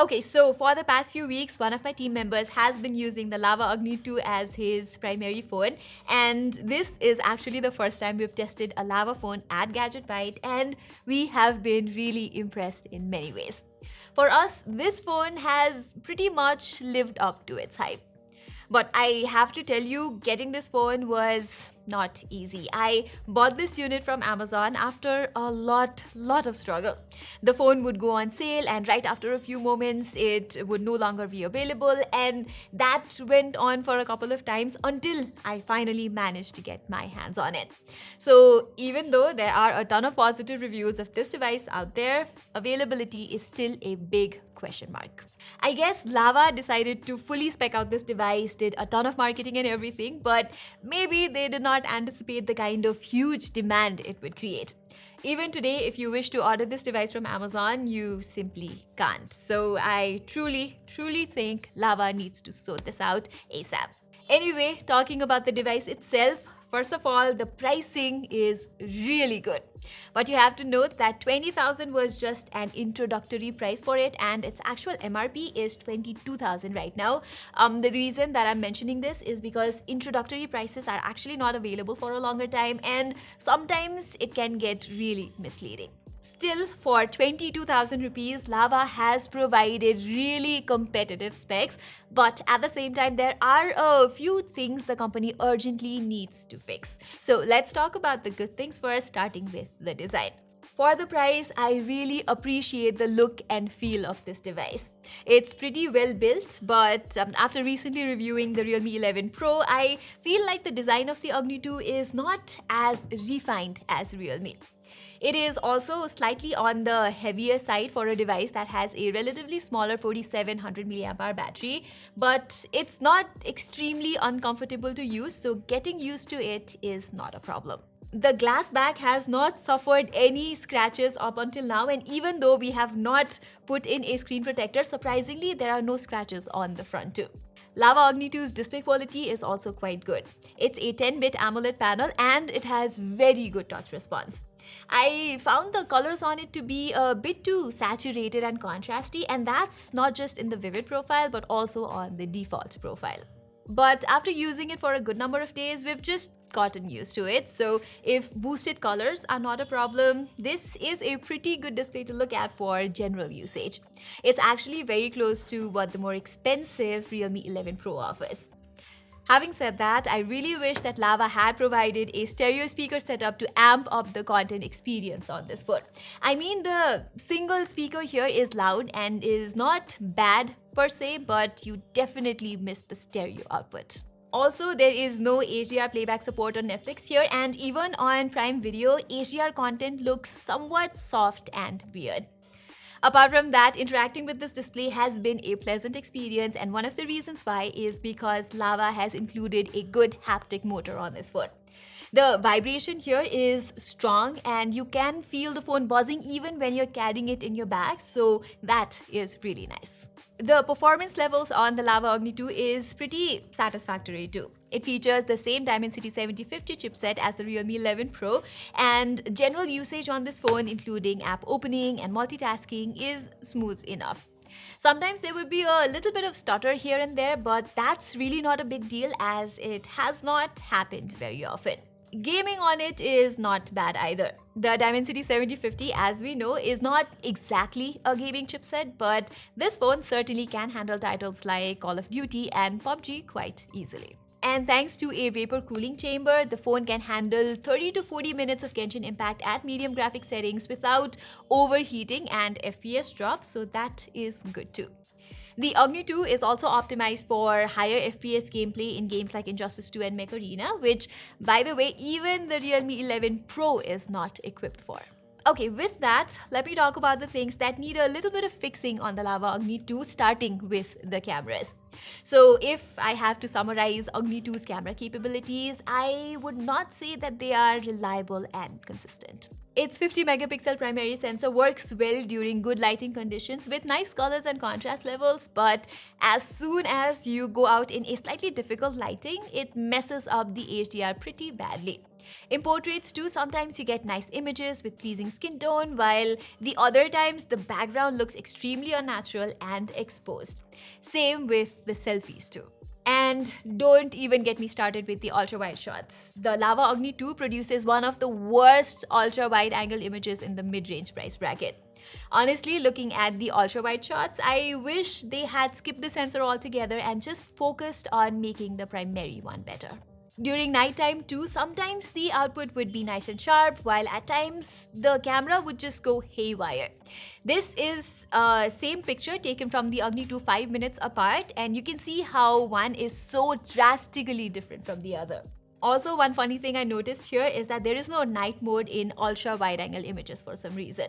Okay, so for the past few weeks, one of my team members has been using the Lava Agni 2 as his primary phone, and this is actually the first time we've tested a Lava phone at Gadget Byte, and we have been really impressed in many ways. For us, this phone has pretty much lived up to its hype. But I have to tell you, getting this phone was not easy. I bought this unit from Amazon after a lot of struggle. The phone would go on sale, and right after a few moments it would no longer be available, and that went on for a couple of times until I finally managed to get my hands on it. So even though there are a ton of positive reviews of this device out there, availability is still a big question mark. I guess Lava decided to fully spec out this device, did a ton of marketing and everything, but maybe they did not anticipate the kind of huge demand it would create. Even today, if you wish to order this device from Amazon, you simply can't. So I truly think Lava needs to sort this out ASAP. Anyway, talking about the device itself, first of all, the pricing is really good. But you have to note that 20,000 was just an introductory price for it, and its actual MRP is 22,000 right now. The reason that I'm mentioning this is because introductory prices are actually not available for a longer time, and sometimes it can get really misleading. Still, for 22,000 rupees, Lava has provided really competitive specs, but at the same time, there are a few things the company urgently needs to fix. So let's talk about the good things first, starting with the design. For the price, I really appreciate the look and feel of this device. It's pretty well built, but after recently reviewing the Realme 11 Pro, I feel like the design of the Agni 2 is not as refined as Realme. It is also slightly on the heavier side for a device that has a relatively smaller 4700 mAh battery, but it's not extremely uncomfortable to use, so getting used to it is not a problem. The glass back has not suffered any scratches up until now, and even though we have not put in a screen protector, surprisingly there are no scratches on the front too. Lava Agni 2's display quality is also quite good. It's a 10-bit AMOLED panel and it has very good touch response. I found the colors on it to be a bit too saturated and contrasty, and that's not just in the vivid profile but also on the default profile. But after using it for a good number of days, we've just gotten used to it. So if boosted colors are not a problem, this is a pretty good display to look at for general usage. It's actually very close to what the more expensive Realme 11 Pro offers. Having said that, I really wish that Lava had provided a stereo speaker setup to amp up the content experience on this phone. I mean, the single speaker here is loud and is not bad per se, but you definitely miss the stereo output. Also, there is no HDR playback support on Netflix here, and even on Prime Video, HDR content looks somewhat soft and weird. Apart from that, interacting with this display has been a pleasant experience, and one of the reasons why is because Lava has included a good haptic motor on this phone. The vibration here is strong and you can feel the phone buzzing even when you're carrying it in your bag, so that is really nice. The performance levels on the Lava Agni 2 is pretty satisfactory too. It features the same Dimensity 7050 chipset as the Realme 11 Pro, and general usage on this phone, including app opening and multitasking, is smooth enough. Sometimes there would be a little bit of stutter here and there, but that's really not a big deal as it has not happened very often. Gaming on it is not bad either. The Dimensity 7050, as we know, is not exactly a gaming chipset, but this phone certainly can handle titles like Call of Duty and PUBG quite easily. And thanks to a vapor cooling chamber, the phone can handle 30 to 40 minutes of Genshin Impact at medium graphic settings without overheating and FPS drop, so that is good too. The Agni 2 is also optimized for higher FPS gameplay in games like Injustice 2 and Mech Arena, which, by the way, even the Realme 11 Pro is not equipped for. Okay, with that, let me talk about the things that need a little bit of fixing on the Lava Agni 2, starting with the cameras. So if I have to summarize Agni 2's camera capabilities, I would not say that they are reliable and consistent. Its 50 megapixel primary sensor works well during good lighting conditions with nice colors and contrast levels, but as soon as you go out in a slightly difficult lighting, it messes up the HDR pretty badly. In portraits too, sometimes you get nice images with pleasing skin tone, while the other times the background looks extremely unnatural and exposed. Same with the selfies too. And don't even get me started with the ultra wide shots. The Lava Agni 2 produces one of the worst ultra wide angle images in the mid range price bracket. Honestly, looking at the ultra wide shots, I wish they had skipped the sensor altogether and just focused on making the primary one better. During nighttime too, sometimes the output would be nice and sharp, while at times the camera would just go haywire. This is same picture taken from the Agni 2 5 minutes apart, and you can see how one is so drastically different from the other. Also, one funny thing I noticed here is that there is no night mode in ultra wide angle images for some reason.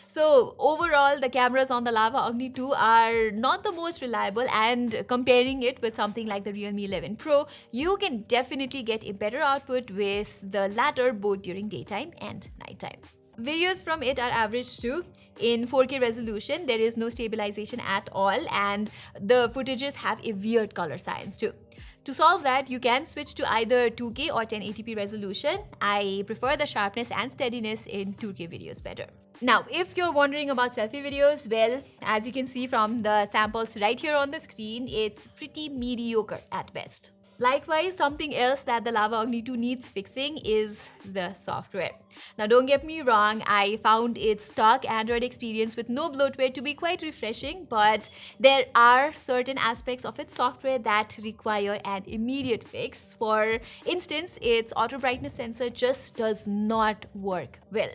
So overall, the cameras on the Lava Agni 2 are not the most reliable, and comparing it with something like the Realme 11 Pro, you can definitely get a better output with the latter both during daytime and nighttime. Videos from it are average too. In 4K resolution, there is no stabilization at all, and the footages have a weird color science too. To solve that, you can switch to either 2K or 1080p resolution. I prefer the sharpness and steadiness in 2K videos better. Now, if you're wondering about selfie videos, well, as you can see from the samples right here on the screen, it's pretty mediocre at best. Likewise, something else that the Lava Agni 2 needs fixing is the software. Now, don't get me wrong, I found its stock Android experience with no bloatware to be quite refreshing, but there are certain aspects of its software that require an immediate fix. For instance, its auto brightness sensor just does not work well.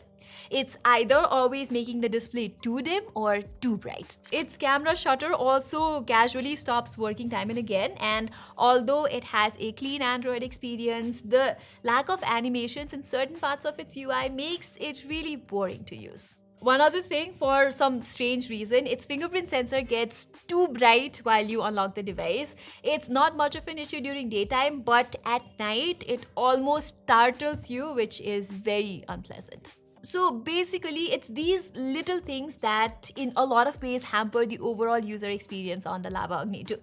It's either always making the display too dim or too bright. Its camera shutter also casually stops working time and again, and although it has a clean Android experience, the lack of animations in certain parts of its UI makes it really boring to use. One other thing, for some strange reason, its fingerprint sensor gets too bright while you unlock the device. It's not much of an issue during daytime, but at night it almost startles you, which is very unpleasant. So basically, it's these little things that in a lot of ways hamper the overall user experience on the Lava Agni 2.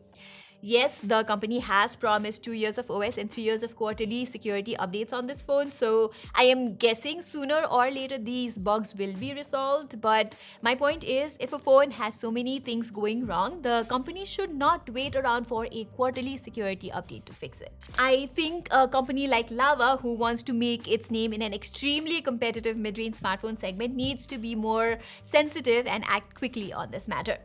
Yes, the company has promised 2 years of OS and 3 years of quarterly security updates on this phone, so I am guessing sooner or later these bugs will be resolved. But my point is, if a phone has so many things going wrong, the company should not wait around for a quarterly security update to fix it. I think a company like Lava, who wants to make its name in an extremely competitive mid-range smartphone segment, needs to be more sensitive and act quickly on this matter.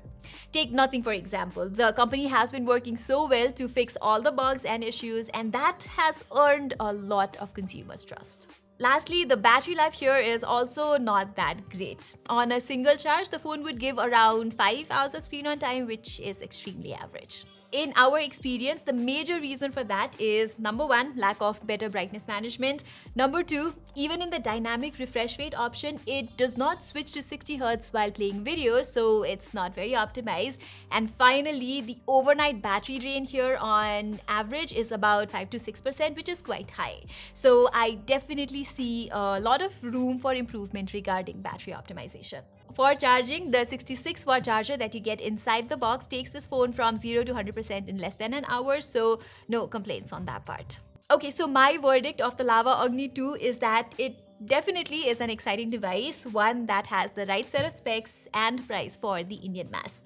Take Nothing for example. The company has been working so well to fix all the bugs and issues, and that has earned a lot of consumers' trust. Lastly, the battery life here is also not that great. On a single charge, the phone would give around 5 hours of screen on time, which is extremely average. In our experience, the major reason for that is number one, lack of better brightness management. Number two, even in the dynamic refresh rate option, it does not switch to 60 Hz while playing videos, so it's not very optimized. And finally, the overnight battery drain here on average is about 5 to 6%, which is quite high. So I definitely see a lot of room for improvement regarding battery optimization. For charging, the 66-watt charger that you get inside the box takes this phone from 0 to 100% in less than an hour, so no complaints on that part. Okay, so my verdict of the Lava Agni 2 is that it definitely is an exciting device, one that has the right set of specs and price for the Indian mass.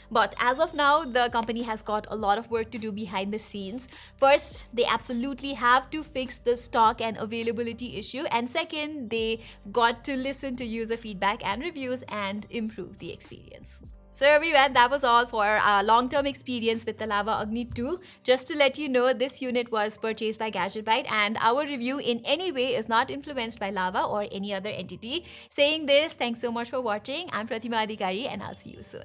But as of now, the company has got a lot of work to do behind the scenes. First, they absolutely have to fix the stock and availability issue. And second, they got to listen to user feedback and reviews and improve the experience. So everyone, that was all for our long-term experience with the Lava Agni 2. Just to let you know, this unit was purchased by GadgetByte, and our review in any way is not influenced by Lava or any other entity. Saying this, thanks so much for watching. I'm Pratima, and I'll see you soon.